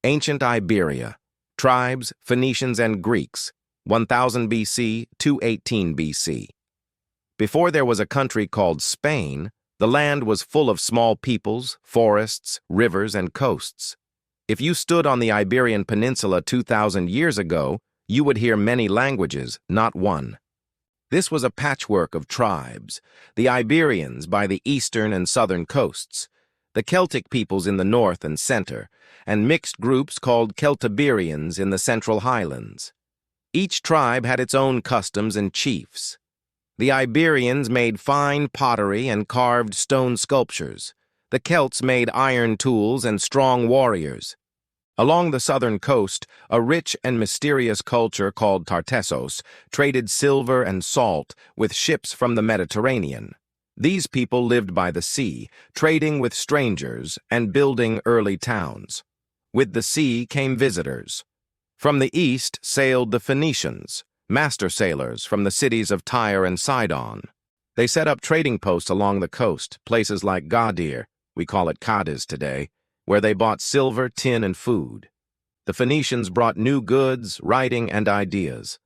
Ancient Iberia. Tribes, Phoenicians and Greeks. 1000 BC, 218 BC. Before there was a country called Spain, the land was full of small peoples, forests, rivers, and coasts. If you stood on the Iberian Peninsula 2,000 years ago, you would hear many languages, not one. This was a patchwork of tribes: the Iberians by the eastern and southern coasts, the Celtic peoples in the north and center, and mixed groups called Celtiberians in the central highlands. Each tribe had its own customs and chiefs. The Iberians made fine pottery and carved stone sculptures. The Celts made iron tools and strong warriors. Along the southern coast, a rich and mysterious culture called Tartessos traded silver and salt with ships from the Mediterranean. These people lived by the sea, trading with strangers and building early towns. With the sea came visitors. From the east sailed the Phoenicians, master sailors from the cities of Tyre and Sidon. They set up trading posts along the coast, places like Gadir, we call it Cadiz today, where they bought silver, tin, and food. The Phoenicians brought new goods, writing, and ideas.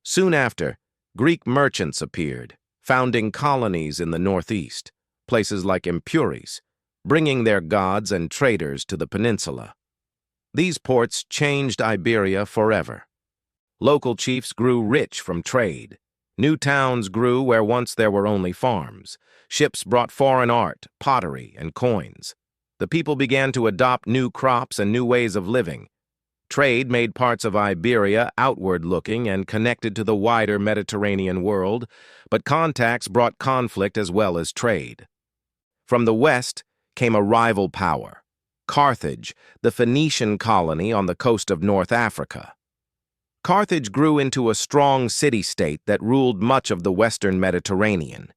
Soon after, Greek merchants appeared, founding colonies in the northeast, places like Empuries, bringing their gods and traders to the peninsula. These ports changed Iberia forever. Local chiefs grew rich from trade. New towns grew where once there were only farms. Ships brought foreign art, pottery, and coins. The people began to adopt new crops and new ways of living. Trade made parts of Iberia outward-looking and connected to the wider Mediterranean world, but contacts brought conflict as well as trade. From the west came a rival power: Carthage, the Phoenician colony on the coast of North Africa. Carthage grew into a strong city-state that ruled much of the western Mediterranean.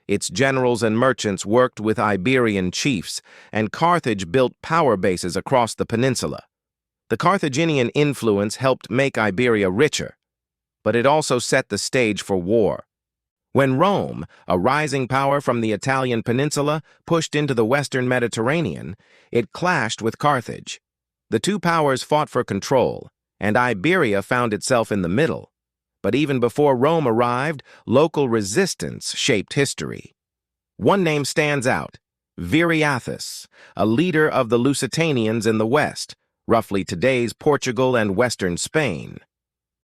Its generals and merchants worked with Iberian chiefs, and Carthage built power bases across the peninsula. The Carthaginian influence helped make Iberia richer, but it also set the stage for war. When Rome, a rising power from the Italian peninsula, pushed into the western Mediterranean, it clashed with Carthage. The two powers fought for control, and Iberia found itself in the middle. But even before Rome arrived, local resistance shaped history. One name stands out: Viriathus, a leader of the Lusitanians in the west, roughly today's Portugal and western Spain.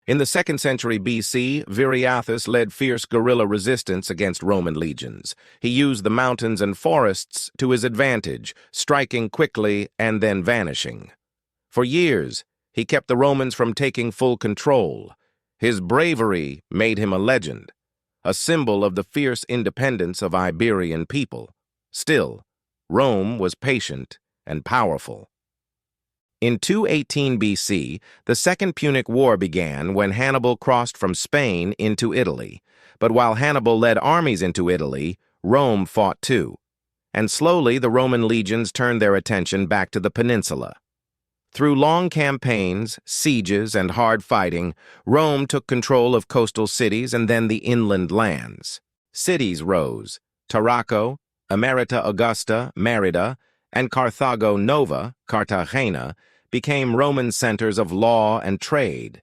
In the 2nd century BC, Viriathus led fierce guerrilla resistance against Roman legions. He used the mountains and forests to his advantage, striking quickly and then vanishing. For years, he kept the Romans from taking full control. His bravery made him a legend, a symbol of the fierce independence of Iberian people. Still, Rome was patient and powerful. In 218 BC, the Second Punic War began when Hannibal crossed from Spain into Italy. But while Hannibal led armies into Italy, Rome fought too. And slowly the Roman legions turned their attention back to the peninsula. Through long campaigns, sieges, and hard fighting, Rome took control of coastal cities and then the inland lands. Cities rose: Tarraco, Emerita Augusta, Merida, and Carthago Nova, Cartagena, became Roman centers of law and trade.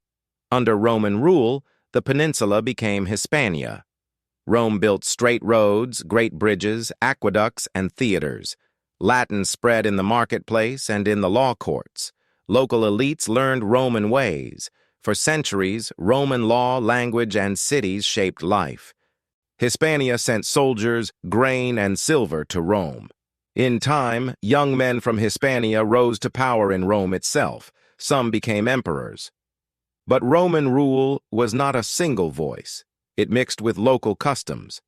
Under Roman rule, the peninsula became Hispania. Rome built straight roads, great bridges, aqueducts, and theaters. Latin spread in the marketplace and in the law courts. Local elites learned Roman ways. For centuries, Roman law, language, and cities shaped life. Hispania sent soldiers, grain, and silver to Rome. In time, young men from Hispania rose to power in Rome itself. Some became emperors. But Roman rule was not a single voice. It mixed with local customs.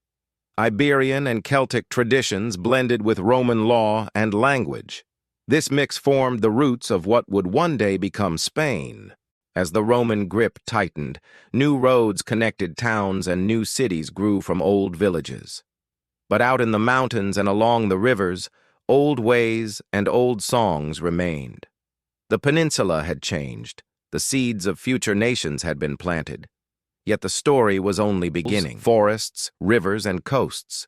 Iberian and Celtic traditions blended with Roman law and language. This mix formed the roots of what would one day become Spain. As the Roman grip tightened, new roads connected towns and new cities grew from old villages. But out in the mountains and along the rivers, old ways and old songs remained. The peninsula had changed. The seeds of future nations had been planted. Yet the story was only beginning. Forests, rivers, and coasts.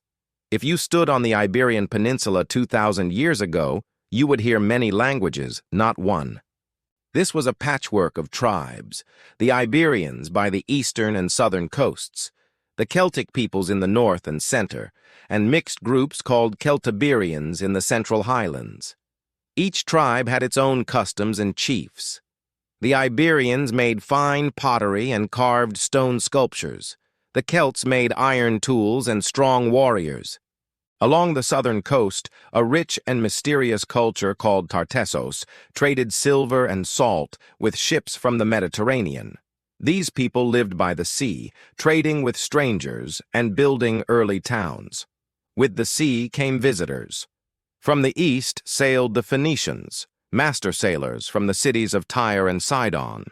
If you stood on the Iberian Peninsula 2,000 years ago, you would hear many languages, not one. This was a patchwork of tribes: the Iberians by the eastern and southern coasts, the Celtic peoples in the north and center, and mixed groups called Celtiberians in the central highlands. Each tribe had its own customs and chiefs. The Iberians made fine pottery and carved stone sculptures. The Celts made iron tools and strong warriors. Along the southern coast, a rich and mysterious culture called Tartessos traded silver and salt with ships from the Mediterranean. These people lived by the sea, trading with strangers and building early towns. With the sea came visitors. From the east sailed the Phoenicians, master sailors from the cities of Tyre and Sidon.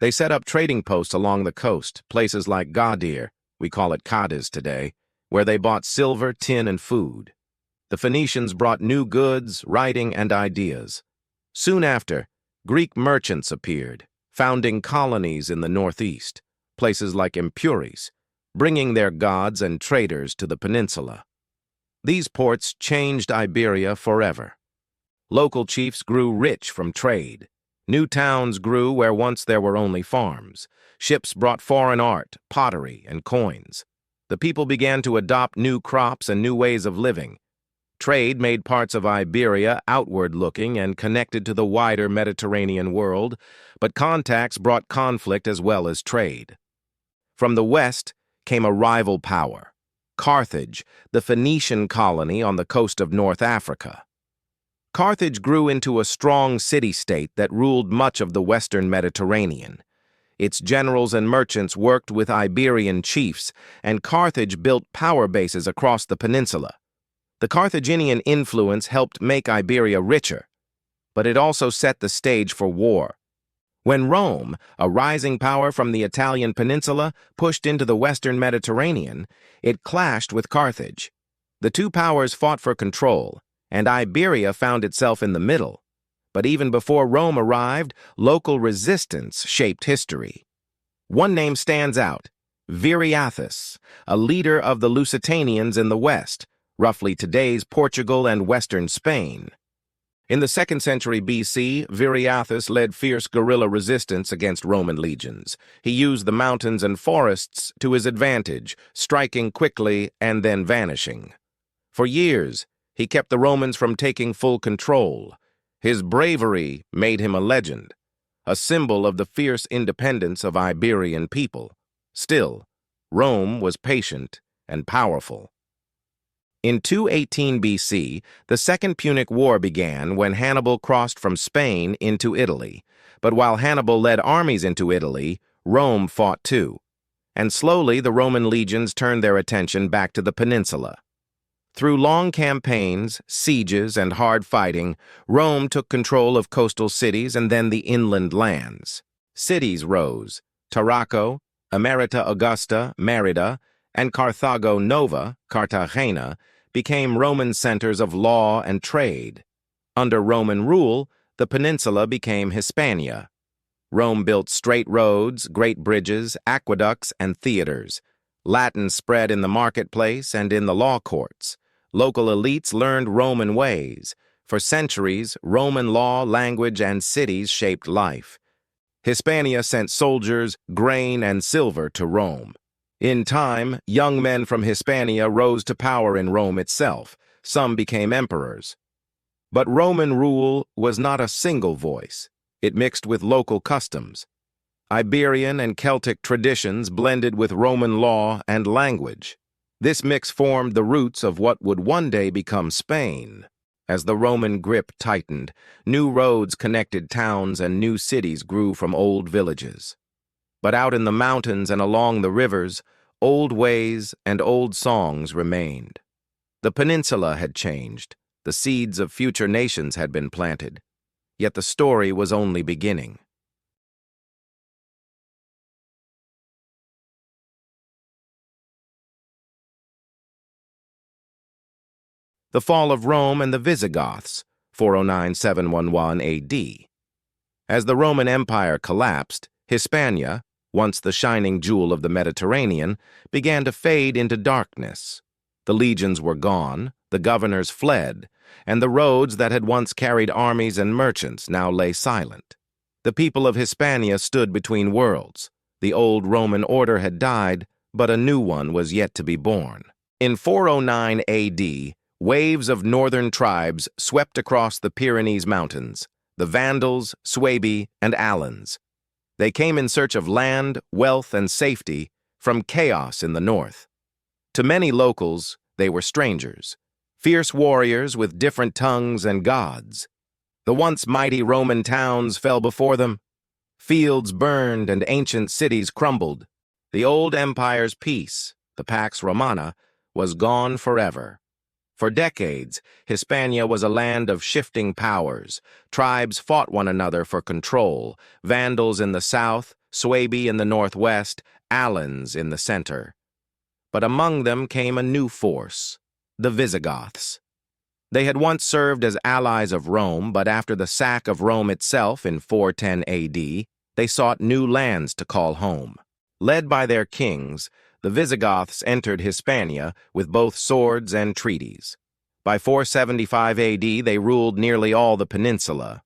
They set up trading posts along the coast, places like Gadir, we call it Cadiz today, where they bought silver, tin, and food. The Phoenicians brought new goods, writing, and ideas. Soon after, Greek merchants appeared, founding colonies in the northeast, places like Empuries, bringing their gods and traders to the peninsula. These ports changed Iberia forever. Local chiefs grew rich from trade. New towns grew where once there were only farms. Ships brought foreign art, pottery, and coins. The people began to adopt new crops and new ways of living. Trade made parts of Iberia outward-looking and connected to the wider Mediterranean world, but contacts brought conflict as well as trade. From the west came a rival power, Carthage, the Phoenician colony on the coast of North Africa. Carthage grew into a strong city-state that ruled much of the western Mediterranean. Its generals and merchants worked with Iberian chiefs, and Carthage built power bases across the peninsula. The Carthaginian influence helped make Iberia richer, but it also set the stage for war. When Rome, a rising power from the Italian peninsula, pushed into the western Mediterranean, it clashed with Carthage. The two powers fought for control, and Iberia found itself in the middle. But even before Rome arrived, local resistance shaped history. One name stands out: Viriathus, a leader of the Lusitanians in the west, roughly today's Portugal and western Spain. In the 2nd century BC, Viriathus led fierce guerrilla resistance against Roman legions. He used the mountains and forests to his advantage, striking quickly and then vanishing. For years, he kept the Romans from taking full control. His bravery made him a legend, a symbol of the fierce independence of Iberian people. Still, Rome was patient and powerful. In 218 BC, the Second Punic War began when Hannibal crossed from Spain into Italy. But while Hannibal led armies into Italy, Rome fought too. And slowly the Roman legions turned their attention back to the peninsula. Through long campaigns, sieges, and hard fighting, Rome took control of coastal cities and then the inland lands. Cities rose: Tarraco, Emerita Augusta, Merida, and Carthago Nova, Cartagena, became Roman centers of law and trade. Under Roman rule, the peninsula became Hispania. Rome built straight roads, great bridges, aqueducts, and theaters. Latin spread in the marketplace and in the law courts. Local elites learned Roman ways. For centuries, Roman law, language, and cities shaped life. Hispania sent soldiers, grain, and silver to Rome. In time, young men from Hispania rose to power in Rome itself. Some became emperors. But Roman rule was not a single voice. It mixed with local customs. Iberian and Celtic traditions blended with Roman law and language. This mix formed the roots of what would one day become Spain. As the Roman grip tightened, new roads connected towns and new cities grew from old villages. But out in the mountains and along the rivers, old ways and old songs remained. The peninsula had changed. The seeds of future nations had been planted. Yet the story was only beginning. The fall of Rome and the Visigoths, 409–711 AD. As the Roman Empire collapsed, Hispania, once the shining jewel of the Mediterranean, began to fade into darkness. The legions were gone, the governors fled, and the roads that had once carried armies and merchants now lay silent. The people of Hispania stood between worlds. The old Roman order had died, but a new one was yet to be born. In 409 AD, waves of northern tribes swept across the Pyrenees Mountains, the Vandals, Suebi, and Alans. They came in search of land, wealth, and safety from chaos in the north. To many locals, they were strangers, fierce warriors with different tongues and gods. The once mighty Roman towns fell before them. Fields burned and ancient cities crumbled. The old empire's peace, the Pax Romana, was gone forever. For decades, Hispania was a land of shifting powers. Tribes fought one another for control, Vandals in the south, Suebi in the northwest, Alans in the center. But among them came a new force, the Visigoths. They had once served as allies of Rome, but after the sack of Rome itself in 410 AD, they sought new lands to call home. Led by their kings, the Visigoths entered Hispania with both swords and treaties. By 475 AD, they ruled nearly all the peninsula.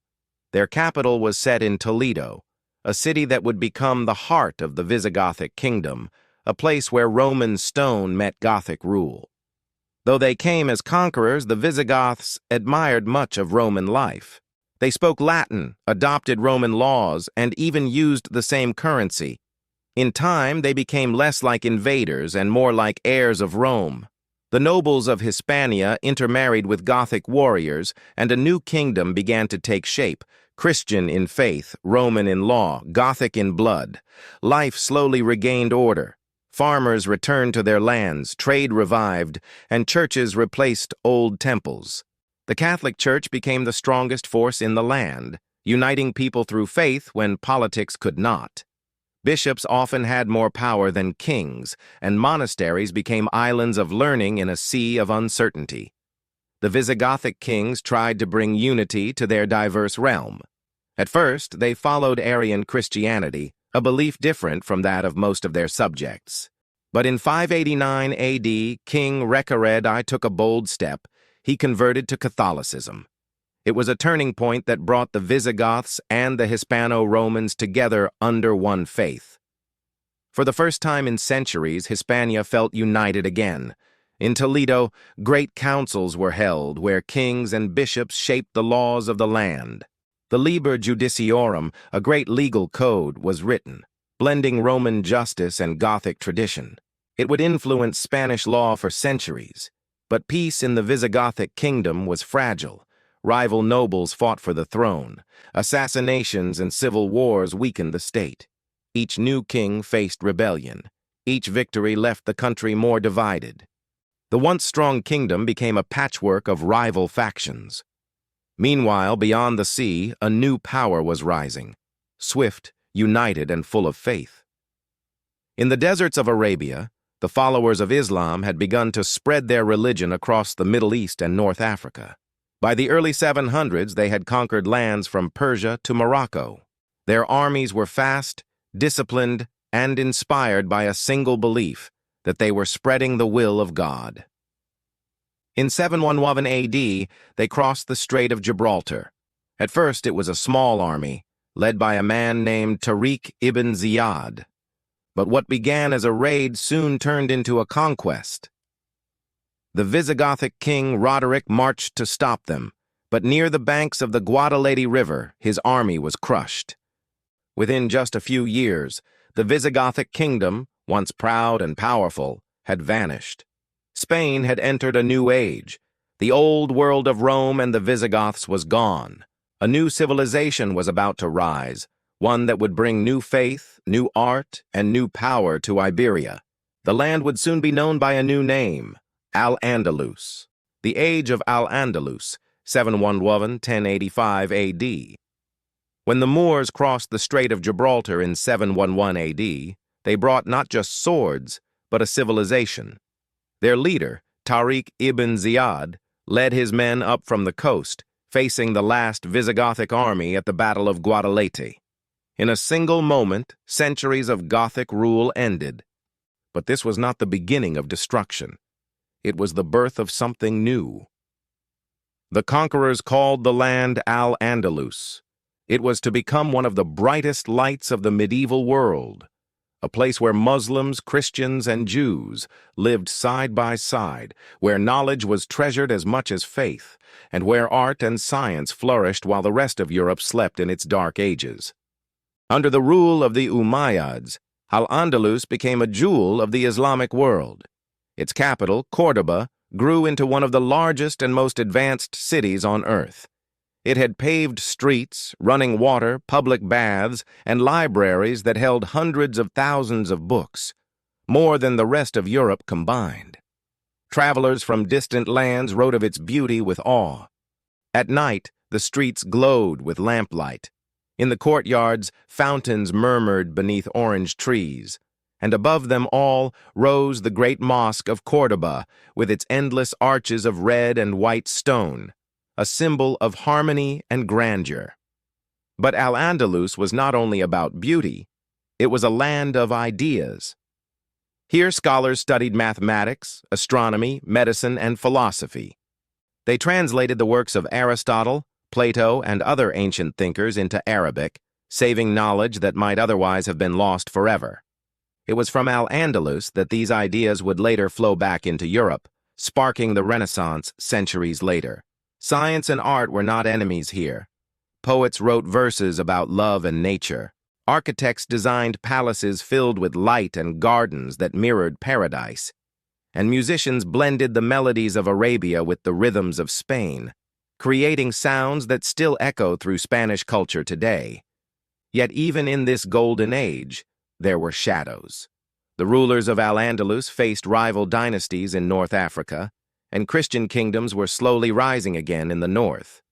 Their capital was set in Toledo, a city that would become the heart of the Visigothic kingdom, a place where Roman stone met Gothic rule. Though they came as conquerors, the Visigoths admired much of Roman life. They spoke Latin, adopted Roman laws, and even used the same currency. In time, they became less like invaders and more like heirs of Rome. The nobles of Hispania intermarried with Gothic warriors, and a new kingdom began to take shape, Christian in faith, Roman in law, Gothic in blood. Life slowly regained order. Farmers returned to their lands, trade revived, and churches replaced old temples. The Catholic Church became the strongest force in the land, uniting people through faith when politics could not. Bishops often had more power than kings, and monasteries became islands of learning in a sea of uncertainty. The Visigothic kings tried to bring unity to their diverse realm. At first, they followed Arian Christianity, a belief different from that of most of their subjects. But in 589 AD, King Recared took a bold step. He converted to Catholicism. It was a turning point that brought the Visigoths and the Hispano-Romans together under one faith. For the first time in centuries, Hispania felt united again. In Toledo, great councils were held where kings and bishops shaped the laws of the land. The Liber Judiciorum, a great legal code, was written, blending Roman justice and Gothic tradition. It would influence Spanish law for centuries. But peace in the Visigothic kingdom was fragile. Rival nobles fought for the throne. Assassinations and civil wars weakened the state. Each new king faced rebellion. Each victory left the country more divided. The once strong kingdom became a patchwork of rival factions. Meanwhile, beyond the sea, a new power was rising, swift, united, and full of faith. In the deserts of Arabia, the followers of Islam had begun to spread their religion across the Middle East and North Africa. By the early 700s, they had conquered lands from Persia to Morocco. Their armies were fast, disciplined, and inspired by a single belief, that they were spreading the will of God. In 711 AD, they crossed the Strait of Gibraltar. At first, it was a small army, led by a man named Tariq ibn Ziyad. But what began as a raid soon turned into a conquest. The Visigothic king Roderick marched to stop them, but near the banks of the Guadalete River, his army was crushed. Within just a few years, the Visigothic kingdom, once proud and powerful, had vanished. Spain had entered a new age. The old world of Rome and the Visigoths was gone. A new civilization was about to rise, one that would bring new faith, new art, and new power to Iberia. The land would soon be known by a new name, Al-Andalus. The age of Al-Andalus, 711–1085 AD. When the Moors crossed the Strait of Gibraltar in 711 AD, they brought not just swords, but a civilization. Their leader, Tariq ibn Ziyad, led his men up from the coast, facing the last Visigothic army at the Battle of Guadalete. In a single moment, centuries of Gothic rule ended. But this was not the beginning of destruction. It was the birth of something new. The conquerors called the land Al-Andalus. It was to become one of the brightest lights of the medieval world, a place where Muslims, Christians, and Jews lived side by side, where knowledge was treasured as much as faith, and where art and science flourished while the rest of Europe slept in its dark ages. Under the rule of the Umayyads, Al-Andalus became a jewel of the Islamic world. Its capital, Córdoba, grew into one of the largest and most advanced cities on earth. It had paved streets, running water, public baths, and libraries that held hundreds of thousands of books, more than the rest of Europe combined. Travelers from distant lands wrote of its beauty with awe. At night, the streets glowed with lamplight. In the courtyards, fountains murmured beneath orange trees, and above them all rose the great mosque of Córdoba with its endless arches of red and white stone, a symbol of harmony and grandeur. But Al-Andalus was not only about beauty, it was a land of ideas. Here scholars studied mathematics, astronomy, medicine, and philosophy. They translated the works of Aristotle, Plato, and other ancient thinkers into Arabic, saving knowledge that might otherwise have been lost forever. It was from Al-Andalus that these ideas would later flow back into Europe, sparking the Renaissance centuries later. Science and art were not enemies here. Poets wrote verses about love and nature. Architects designed palaces filled with light and gardens that mirrored paradise. And musicians blended the melodies of Arabia with the rhythms of Spain, creating sounds that still echo through Spanish culture today. Yet even in this golden age, there were shadows. The rulers of Al-Andalus faced rival dynasties in North Africa, and Christian kingdoms were slowly rising again in the north.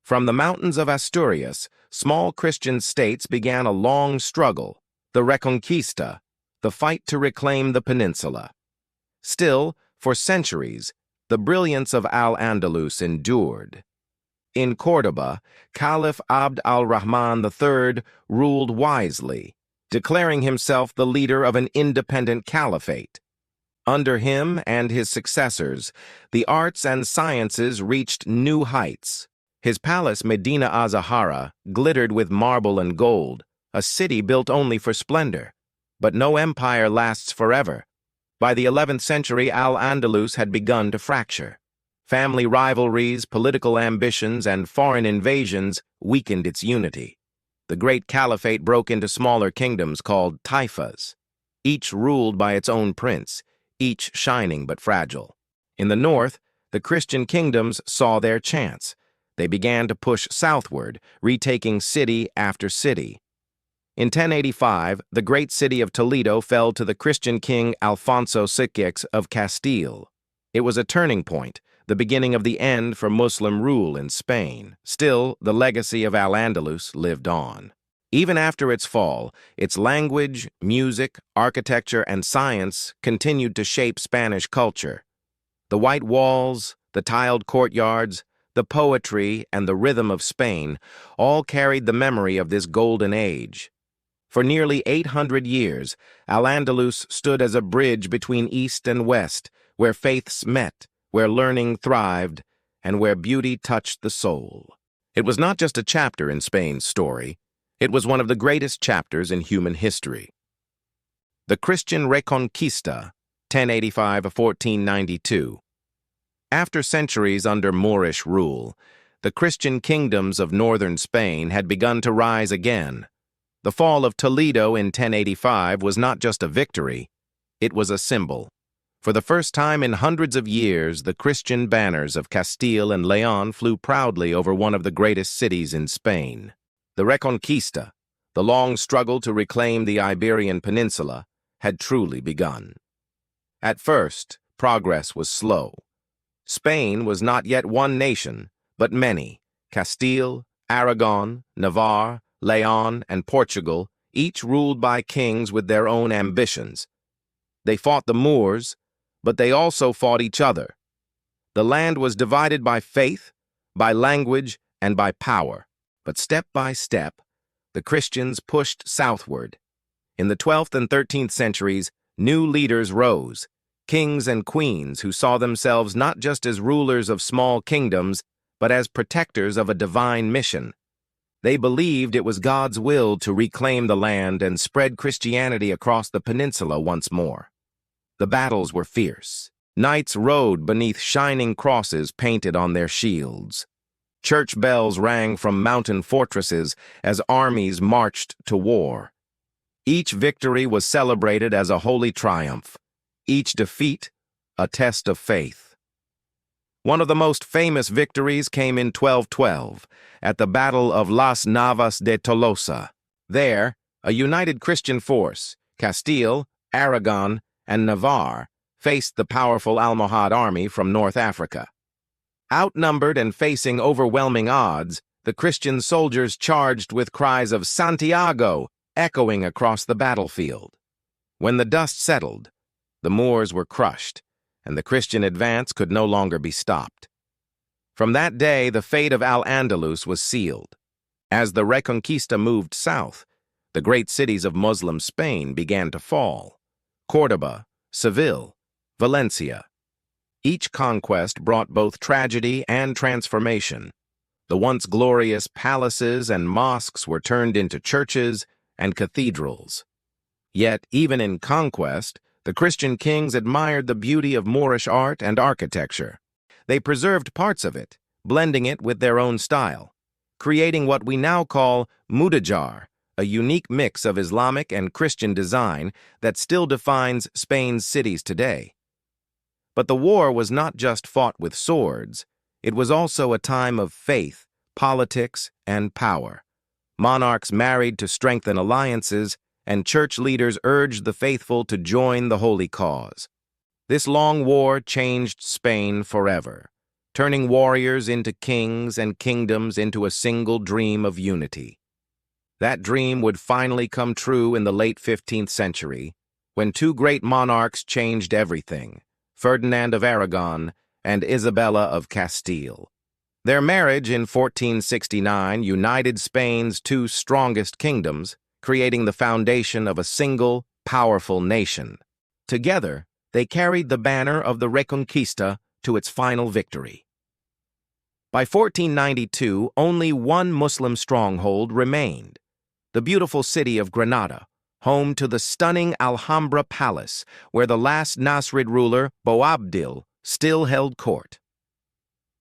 From the mountains of Asturias, small Christian states began a long struggle, the Reconquista, the fight to reclaim the peninsula. Still, for centuries, the brilliance of Al-Andalus endured. In Córdoba, Caliph Abd al-Rahman III ruled wisely, declaring himself the leader of an independent caliphate. Under him and his successors, the arts and sciences reached new heights. His palace, Medina Azahara, glittered with marble and gold, a city built only for splendor. But no empire lasts forever. By the 11th century, Al-Andalus had begun to fracture. Family rivalries, political ambitions, and foreign invasions weakened its unity. The great caliphate broke into smaller kingdoms called taifas, each ruled by its own prince, each shining but fragile. In the north, the Christian kingdoms saw their chance. They began to push southward, retaking city after city. In 1085, the great city of Toledo fell to the Christian king Alfonso VI of Castile. It was a turning point, the beginning of the end for Muslim rule in Spain. Still, the legacy of Al-Andalus lived on. Even after its fall, its language, music, architecture, and science continued to shape Spanish culture. The white walls, the tiled courtyards, the poetry, and the rhythm of Spain all carried the memory of this golden age. For nearly 800 years, Al-Andalus stood as a bridge between East and West, where faiths met, where learning thrived, and where beauty touched the soul. It was not just a chapter in Spain's story. It was one of the greatest chapters in human history. The Christian Reconquista, 1085–1492. After centuries under Moorish rule, the Christian kingdoms of northern Spain had begun to rise again. The fall of Toledo in 1085 was not just a victory, it was a symbol. For the first time in hundreds of years, the Christian banners of Castile and León flew proudly over one of the greatest cities in Spain. The Reconquista, the long struggle to reclaim the Iberian peninsula, had truly begun. At first, progress was slow. Spain was not yet one nation, but many. Castile, Aragon, Navarre, León, and Portugal, each ruled by kings with their own ambitions. They fought the Moors, but they also fought each other. The land was divided by faith, by language, and by power. But step by step, the Christians pushed southward. In the 12th and 13th centuries, new leaders rose, kings and queens who saw themselves not just as rulers of small kingdoms, but as protectors of a divine mission. They believed it was God's will to reclaim the land and spread Christianity across the peninsula once more. The battles were fierce. Knights rode beneath shining crosses painted on their shields. Church bells rang from mountain fortresses as armies marched to war. Each victory was celebrated as a holy triumph, each defeat a test of faith. One of the most famous victories came in 1212, at the Battle of Las Navas de Tolosa. There, a united Christian force, Castile, Aragon, and Navarre, faced the powerful Almohad army from North Africa. Outnumbered and facing overwhelming odds, the Christian soldiers charged with cries of "Santiago" echoing across the battlefield. When the dust settled, the Moors were crushed, and the Christian advance could no longer be stopped. From that day, the fate of Al-Andalus was sealed. As the Reconquista moved south, the great cities of Muslim Spain began to fall. Córdoba, Seville, Valencia. Each conquest brought both tragedy and transformation. The once glorious palaces and mosques were turned into churches and cathedrals. Yet, even in conquest, the Christian kings admired the beauty of Moorish art and architecture. They preserved parts of it, blending it with their own style, creating what we now call mudajar, a unique mix of Islamic and Christian design that still defines Spain's cities today. But the war was not just fought with swords. It was also a time of faith, politics, and power. Monarchs married to strengthen alliances, and church leaders urged the faithful to join the holy cause. This long war changed Spain forever, turning warriors into kings and kingdoms into a single dream of unity. That dream would finally come true in the late 15th century, when two great monarchs changed everything: Ferdinand of Aragon and Isabella of Castile. Their marriage in 1469 united Spain's two strongest kingdoms, creating the foundation of a single, powerful nation. Together, they carried the banner of the Reconquista to its final victory. By 1492, only one Muslim stronghold remained: the beautiful city of Granada, home to the stunning Alhambra Palace, where the last Nasrid ruler, Boabdil, still held court.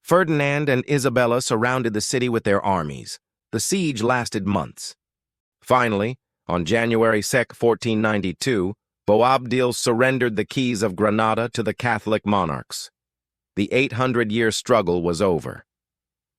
Ferdinand and Isabella surrounded the city with their armies. The siege lasted months. Finally, on January 2, 1492, Boabdil surrendered the keys of Granada to the Catholic monarchs. The 800-year struggle was over.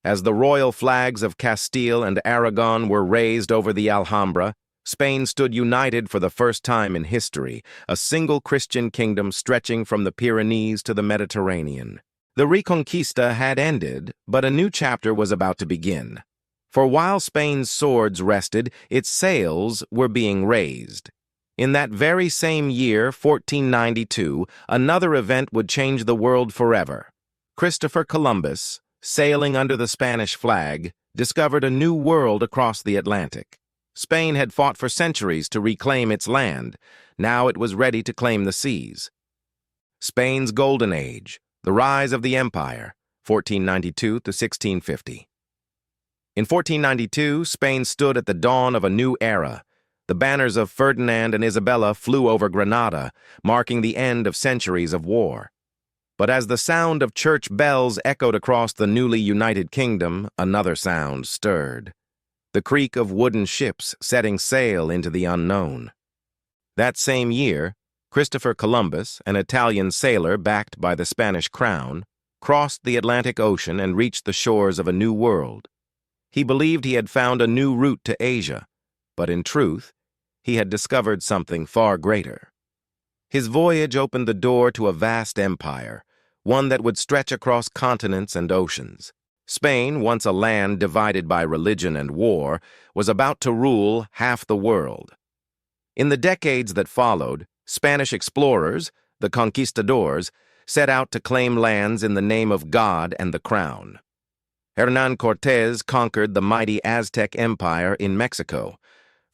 As the royal flags of Castile and Aragon were raised over the Alhambra, Spain stood united for the first time in history, a single Christian kingdom stretching from the Pyrenees to the Mediterranean. The Reconquista had ended, but a new chapter was about to begin. For while Spain's swords rested, its sails were being raised. In that very same year, 1492, another event would change the world forever. Christopher Columbus, sailing under the Spanish flag, discovered a new world across the Atlantic. Spain had fought for centuries to reclaim its land. Now it was ready to claim the seas. Spain's Golden Age, the rise of the empire, 1492 to 1650. In 1492, Spain stood at the dawn of a new era. The banners of Ferdinand and Isabella flew over Granada, marking the end of centuries of war. But as the sound of church bells echoed across the newly united kingdom, another sound stirred: the creak of wooden ships setting sail into the unknown. That same year, Christopher Columbus, an Italian sailor backed by the Spanish crown, crossed the Atlantic Ocean and reached the shores of a new world. He believed he had found a new route to Asia, but in truth, he had discovered something far greater. His voyage opened the door to a vast empire, one that would stretch across continents and oceans. Spain, once a land divided by religion and war, was about to rule half the world. In the decades that followed, Spanish explorers, the conquistadors, set out to claim lands in the name of God and the crown. Hernán Cortés conquered the mighty Aztec Empire in Mexico.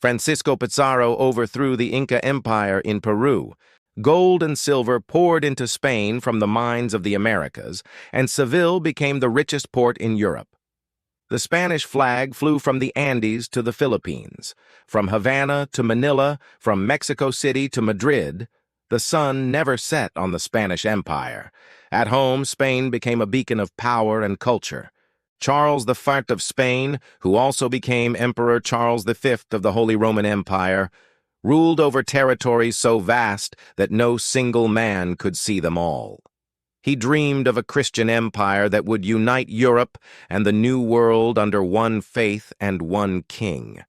Francisco Pizarro overthrew the Inca Empire in Peru. Gold and silver poured into Spain from the mines of the Americas, and Seville became the richest port in Europe. The Spanish flag flew from the Andes to the Philippines, from Havana to Manila, from Mexico City to Madrid. The sun never set on the Spanish Empire. At home, Spain became a beacon of power and culture. Charles V of Spain, who also became Emperor Charles V of the Holy Roman Empire, ruled over territories so vast that no single man could see them all. He dreamed of a Christian empire that would unite Europe and the New World under one faith and one king.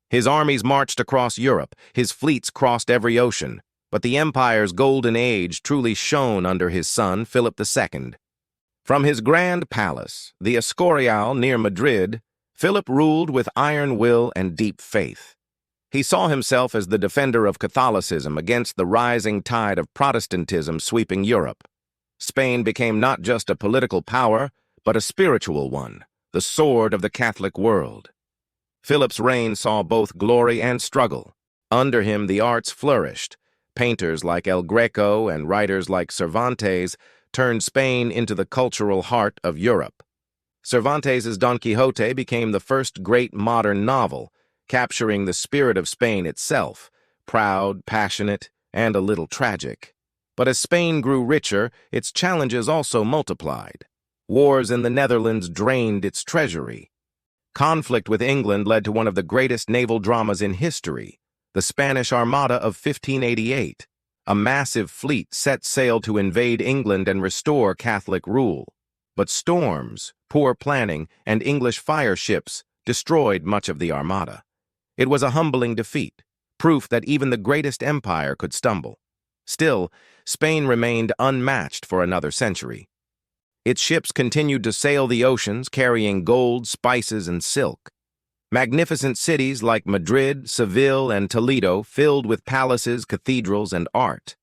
His armies marched across Europe, his fleets crossed every ocean, but the empire's golden age truly shone under his son, Philip II. From his grand palace, the Escorial near Madrid, Philip ruled with iron will and deep faith. He saw himself as the defender of Catholicism against the rising tide of Protestantism sweeping Europe. Spain became not just a political power, but a spiritual one, the sword of the Catholic world. Philip's reign saw both glory and struggle. Under him, the arts flourished. Painters like El Greco and writers like Cervantes turned Spain into the cultural heart of Europe. Cervantes' Don Quixote became the first great modern novel, capturing the spirit of Spain itself, proud, passionate, and a little tragic. But as Spain grew richer, its challenges also multiplied. Wars in the Netherlands drained its treasury. Conflict with England led to one of the greatest naval dramas in history, the Spanish Armada of 1588. A massive fleet set sail to invade England and restore Catholic rule. But storms, poor planning, and English fire ships destroyed much of the Armada. It was a humbling defeat, proof that even the greatest empire could stumble. Still, Spain remained unmatched for another century. Its ships continued to sail the oceans, carrying gold, spices, and silk. Magnificent cities like Madrid, Seville, and Toledo filled with palaces, cathedrals, and art.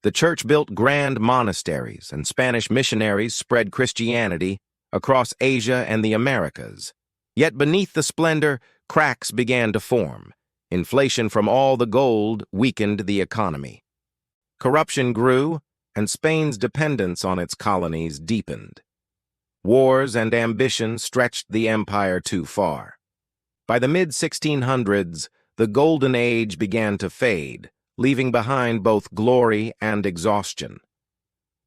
The church built grand monasteries, and Spanish missionaries spread Christianity across Asia and the Americas. Yet beneath the splendor, cracks began to form. Inflation from all the gold weakened the economy. Corruption grew, and Spain's dependence on its colonies deepened. Wars and ambition stretched the empire too far. By the mid-1600s, the Golden Age began to fade, leaving behind both glory and exhaustion.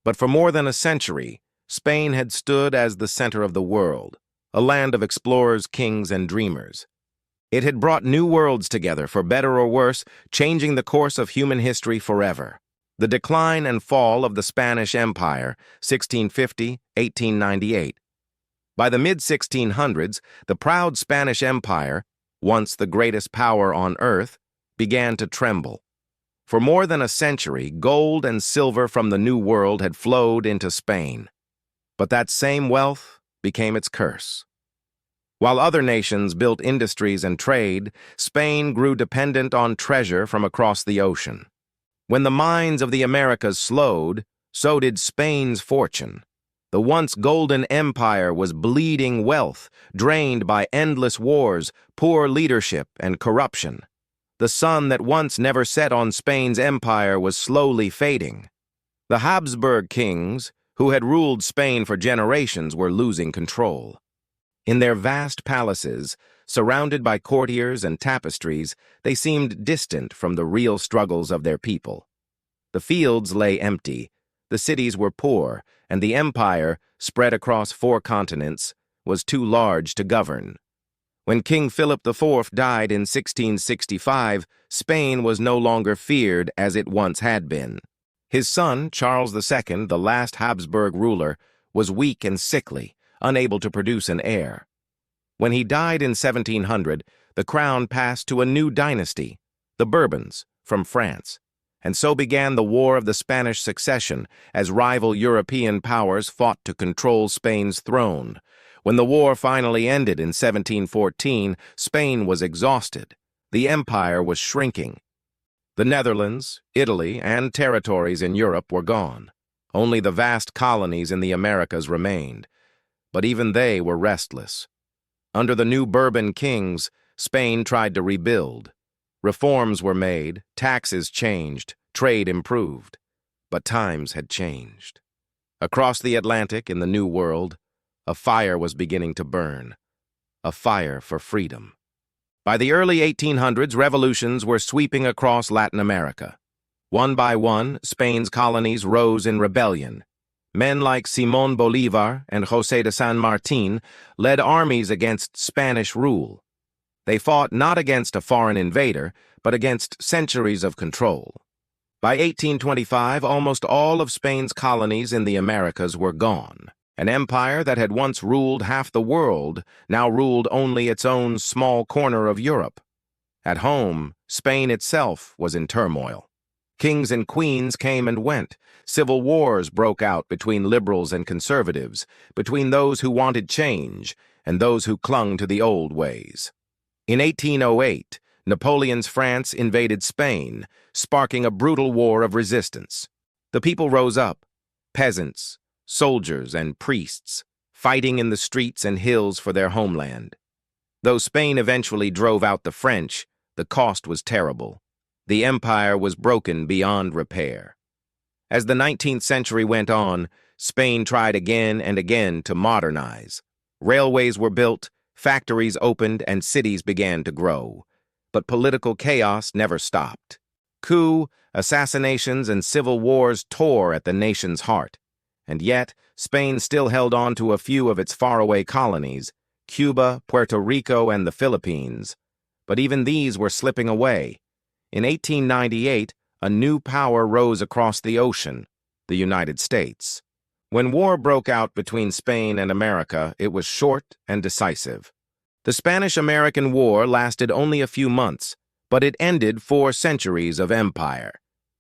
But for more than a century, Spain had stood as the center of the world, a land of explorers, kings, and dreamers. It had brought new worlds together, for better or worse, changing the course of human history forever. The decline and fall of the Spanish Empire, 1650–1898. By the mid-1600s, the proud Spanish Empire, once the greatest power on earth, began to tremble. For more than a century, gold and silver from the New World had flowed into Spain. But that same wealth became its curse. While other nations built industries and trade, Spain grew dependent on treasure from across the ocean. When the mines of the Americas slowed, so did Spain's fortune. The once golden empire was bleeding wealth, drained by endless wars, poor leadership, and corruption. The sun that once never set on Spain's empire was slowly fading. The Habsburg kings, who had ruled Spain for generations, were losing control. In their vast palaces, surrounded by courtiers and tapestries, they seemed distant from the real struggles of their people. The fields lay empty, the cities were poor, and the empire, spread across 4 continents, was too large to govern. When King Philip IV died in 1665, Spain was no longer feared as it once had been. His son, Charles II, the last Habsburg ruler, was weak and sickly, unable to produce an heir. When he died in 1700, the crown passed to a new dynasty, the Bourbons, from France. And so began the War of the Spanish Succession, as rival European powers fought to control Spain's throne. When the war finally ended in 1714, Spain was exhausted. The empire was shrinking. The Netherlands, Italy, and territories in Europe were gone. Only the vast colonies in the Americas remained. But even they were restless. Under the new Bourbon kings, Spain tried to rebuild. Reforms were made, taxes changed, trade improved. But times had changed. Across the Atlantic in the New World, a fire was beginning to burn. a fire for freedom. By the early 1800s, revolutions were sweeping across Latin America. One by one, Spain's colonies rose in rebellion. Men like Simón Bolívar and José de San Martín led armies against Spanish rule. They fought not against a foreign invader, but against centuries of control. By 1825, almost all of Spain's colonies in the Americas were gone. An empire that had once ruled half the world now ruled only its own small corner of Europe. At home, Spain itself was in turmoil. Kings and queens came and went. Civil wars broke out between liberals and conservatives, between those who wanted change and those who clung to the old ways. In 1808, Napoleon's France invaded Spain, sparking a brutal war of resistance. The people rose up, peasants, soldiers, and priests, fighting in the streets and hills for their homeland. Though Spain eventually drove out the French, the cost was terrible. The empire was broken beyond repair. As the 19th century went on, Spain tried again and again to modernize. Railways were built, factories opened, and cities began to grow. But political chaos never stopped. Coup, assassinations, and civil wars tore at the nation's heart. And yet, Spain still held on to a few of its faraway colonies, Cuba, Puerto Rico, and the Philippines. But even these were slipping away. In 1898, a new power rose across the ocean, the United States. When war broke out between Spain and America, it was short and decisive. The Spanish-American War lasted only a few months, but it ended 4 centuries of empire.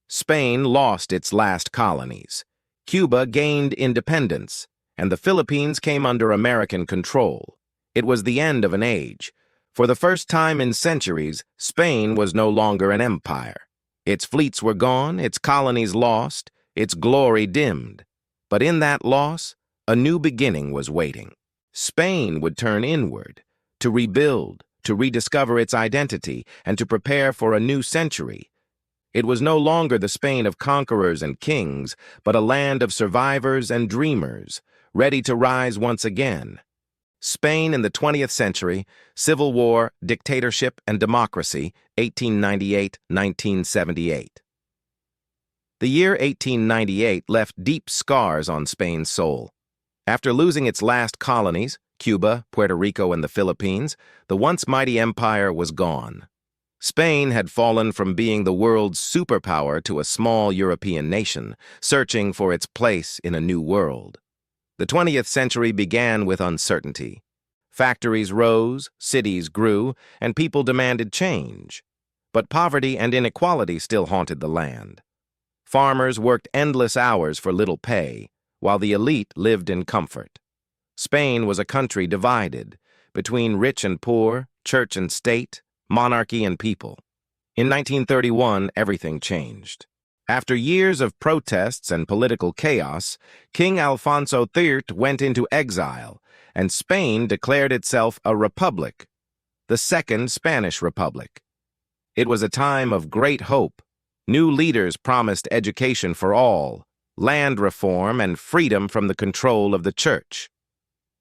Spain lost its last colonies. Cuba gained independence, and the Philippines came under American control. It was the end of an age. For the first time in centuries, Spain was no longer an empire. Its fleets were gone, its colonies lost, its glory dimmed. But in that loss, a new beginning was waiting. Spain would turn inward, to rebuild, to rediscover its identity, and to prepare for a new century. It was no longer the Spain of conquerors and kings, but a land of survivors and dreamers, ready to rise once again. Spain in the 20th century, civil war, dictatorship, and democracy, 1898-1978. The year 1898 left deep scars on Spain's soul. After losing its last colonies, Cuba, Puerto Rico, and the Philippines, the once mighty empire was gone. Spain had fallen from being the world's superpower to a small European nation, searching for its place in a new world. The 20th century began with uncertainty. Factories rose, cities grew, and people demanded change. But poverty and inequality still haunted the land. Farmers worked endless hours for little pay, while the elite lived in comfort. Spain was a country divided between rich and poor, church and state, monarchy and people. In 1931, everything changed. After years of protests and political chaos, King Alfonso III went into exile, and Spain declared itself a republic, the Second Spanish Republic. It was a time of great hope. New leaders promised education for all, land reform, and freedom from the control of the church.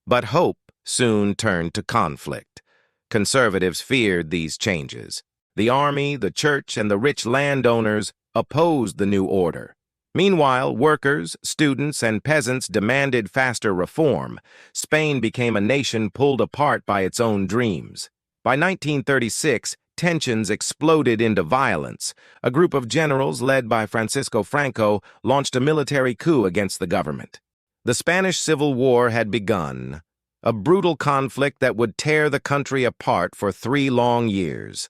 But hope soon turned to conflict. Conservatives feared these changes. The army, the church, and the rich landowners opposed the new order. Meanwhile, workers, students, and peasants demanded faster reform. Spain became a nation pulled apart by its own dreams. By 1936, tensions exploded into violence. A group of generals led by Franco launched a military coup against the government. The Spanish Civil War had begun, a brutal conflict that would tear the country apart for 3 long years.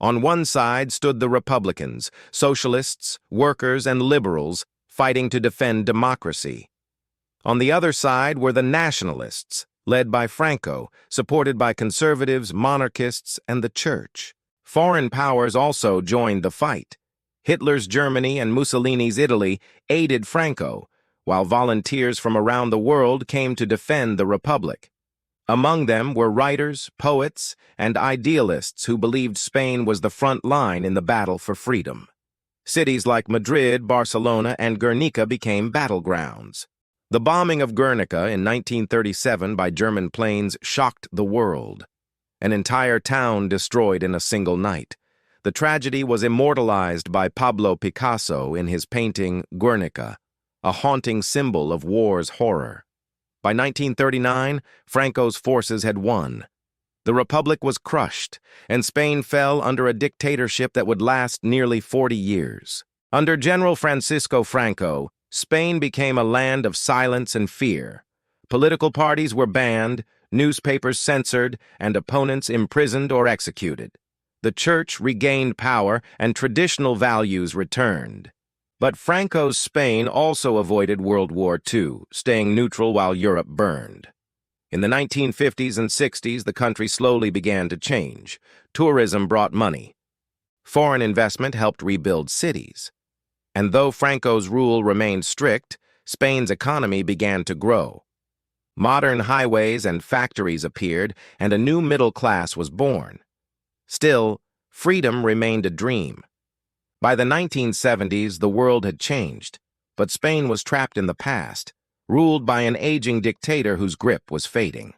On one side stood the Republicans, socialists, workers, and liberals fighting to defend democracy. On the other side were the nationalists, led by Franco, supported by conservatives, monarchists, and the church. Foreign powers also joined the fight. Hitler's Germany and Mussolini's Italy aided Franco, while volunteers from around the world came to defend the Republic. Among them were writers, poets, and idealists who believed Spain was the front line in the battle for freedom. Cities like Madrid, Barcelona, and Guernica became battlegrounds. The bombing of Guernica in 1937 by German planes shocked the world. An entire town destroyed in a single night. The tragedy was immortalized by Pablo Picasso in his painting Guernica, a haunting symbol of war's horror. By 1939, Franco's forces had won. The Republic was crushed, and Spain fell under a dictatorship that would last nearly 40 years. Under General Francisco Franco, Spain became a land of silence and fear. Political parties were banned, newspapers censored, and opponents imprisoned or executed. The church regained power, and traditional values returned. But Franco's Spain also avoided World War II, staying neutral while Europe burned. In the 1950s and 60s, the country slowly began to change. Tourism brought money. Foreign investment helped rebuild cities. And though Franco's rule remained strict, Spain's economy began to grow. Modern highways and factories appeared, and a new middle class was born. Still, freedom remained a dream. By the 1970s, the world had changed, but Spain was trapped in the past, ruled by an aging dictator whose grip was fading.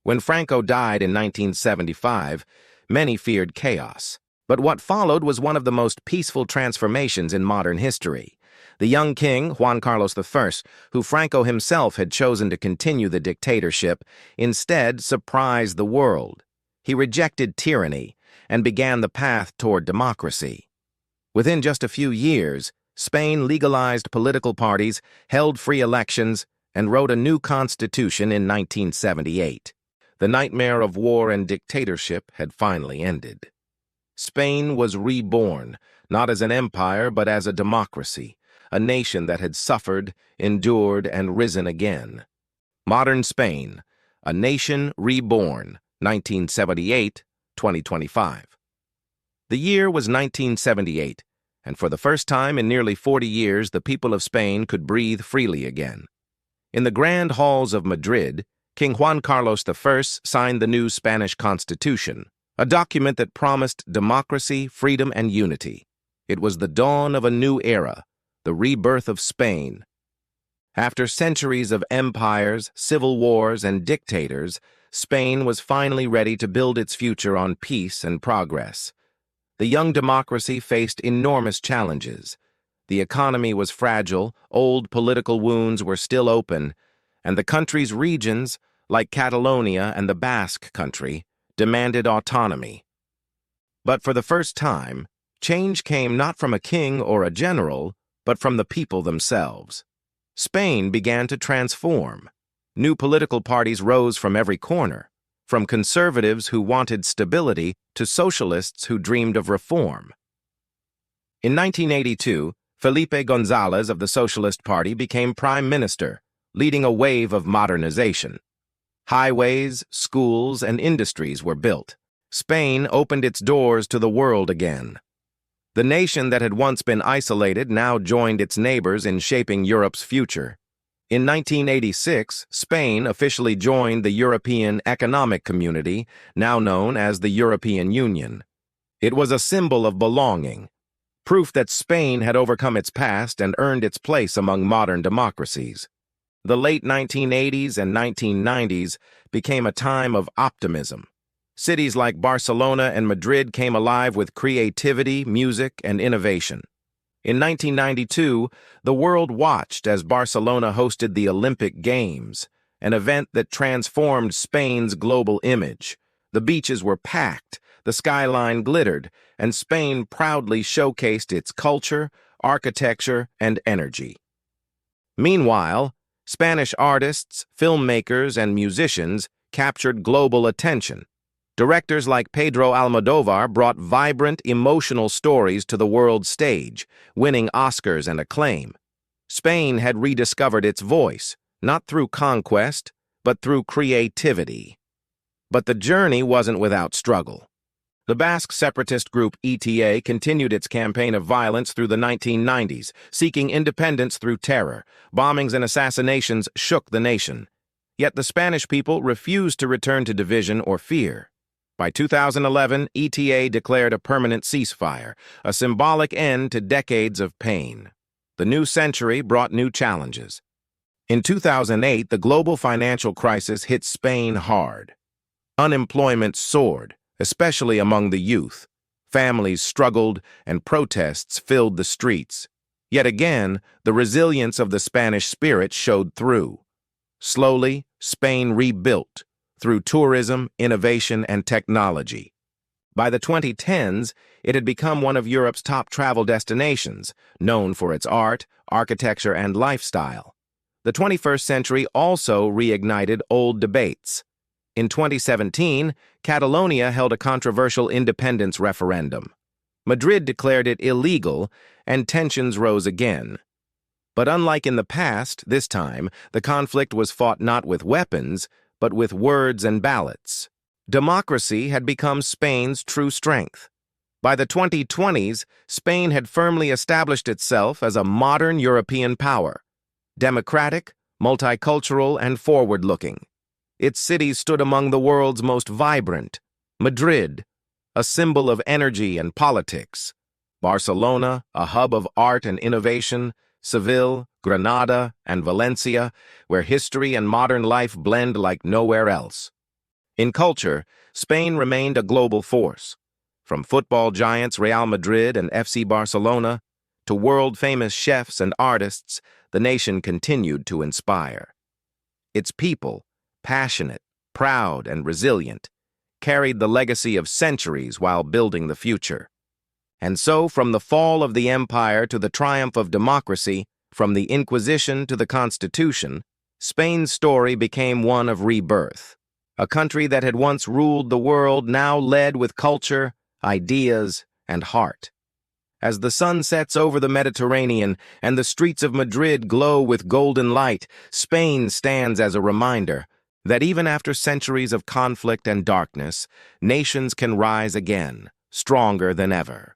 When Franco died in 1975, many feared chaos. But what followed was one of the most peaceful transformations in modern history. The young king, Juan Carlos I, who Franco himself had chosen to continue the dictatorship, instead surprised the world. He rejected tyranny and began the path toward democracy. Within just a few years, Spain legalized political parties, held free elections, and wrote a new constitution in 1978. The nightmare of war and dictatorship had finally ended. Spain was reborn, not as an empire but as a democracy, a nation that had suffered, endured, and risen again. Modern Spain, a nation reborn, 1978-2025. The year was 1978, and for the first time in nearly 40 years, the people of Spain could breathe freely again. In the grand halls of Madrid, King Juan Carlos I signed the new Spanish Constitution, a document that promised democracy, freedom, and unity. It was the dawn of a new era, the rebirth of Spain. After centuries of empires, civil wars, and dictators, Spain was finally ready to build its future on peace and progress. The young democracy faced enormous challenges. The economy was fragile, old political wounds were still open, and the country's regions, like Catalonia and the Basque Country, demanded autonomy. But for the first time, change came not from a king or a general, but from the people themselves. Spain began to transform. New political parties rose from every corner, from conservatives who wanted stability to socialists who dreamed of reform. In 1982, Felipe González of the Socialist Party became prime minister, leading a wave of modernization. Highways, schools, and industries were built. Spain opened its doors to the world again. The nation that had once been isolated now joined its neighbors in shaping Europe's future. In 1986, Spain officially joined the European Economic Community, now known as the European Union. It was a symbol of belonging, proof that Spain had overcome its past and earned its place among modern democracies. The late 1980s and 1990s became a time of optimism. Cities like Barcelona and Madrid came alive with creativity, music, and innovation. In 1992, the world watched as Barcelona hosted the Olympic Games, an event that transformed Spain's global image. The beaches were packed, the skyline glittered, and Spain proudly showcased its culture, architecture, and energy. Meanwhile, Spanish artists, filmmakers, and musicians captured global attention. Directors like Pedro Almodóvar brought vibrant, emotional stories to the world stage, winning Oscars and acclaim. Spain had rediscovered its voice, not through conquest, but through creativity. But the journey wasn't without struggle. The Basque separatist group ETA continued its campaign of violence through the 1990s, seeking independence through terror. Bombings and assassinations shook the nation. Yet the Spanish people refused to return to division or fear. By 2011, ETA declared a permanent ceasefire, a symbolic end to decades of pain. The new century brought new challenges. In 2008, the global financial crisis hit Spain hard. Unemployment soared, especially among the youth. Families struggled, and protests filled the streets. Yet again, the resilience of the Spanish spirit showed through. Slowly, Spain rebuilt through tourism, innovation, and technology. By the 2010s, it had become one of Europe's top travel destinations, known for its art, architecture, and lifestyle. The 21st century also reignited old debates. In 2017, Catalonia held a controversial independence referendum. Madrid declared it illegal, and tensions rose again. But unlike in the past, this time, the conflict was fought not with weapons, but with words and ballots. Democracy had become Spain's true strength. By the 2020s, Spain had firmly established itself as a modern European power. Democratic, multicultural, and forward-looking. Its cities stood among the world's most vibrant. Madrid, a symbol of energy and politics. Barcelona, a hub of art and innovation. Seville, Granada, and Valencia, where history and modern life blend like nowhere else. In culture, Spain remained a global force. From football giants Real Madrid and FC Barcelona to world-famous chefs and artists, the nation continued to inspire. Its people, passionate, proud, and resilient, carried the legacy of centuries while building the future. And so, from the fall of the empire to the triumph of democracy, from the Inquisition to the Constitution, Spain's story became one of rebirth. A country that had once ruled the world now led with culture, ideas, and heart. As the sun sets over the Mediterranean and the streets of Madrid glow with golden light, Spain stands as a reminder that even after centuries of conflict and darkness, nations can rise again, stronger than ever.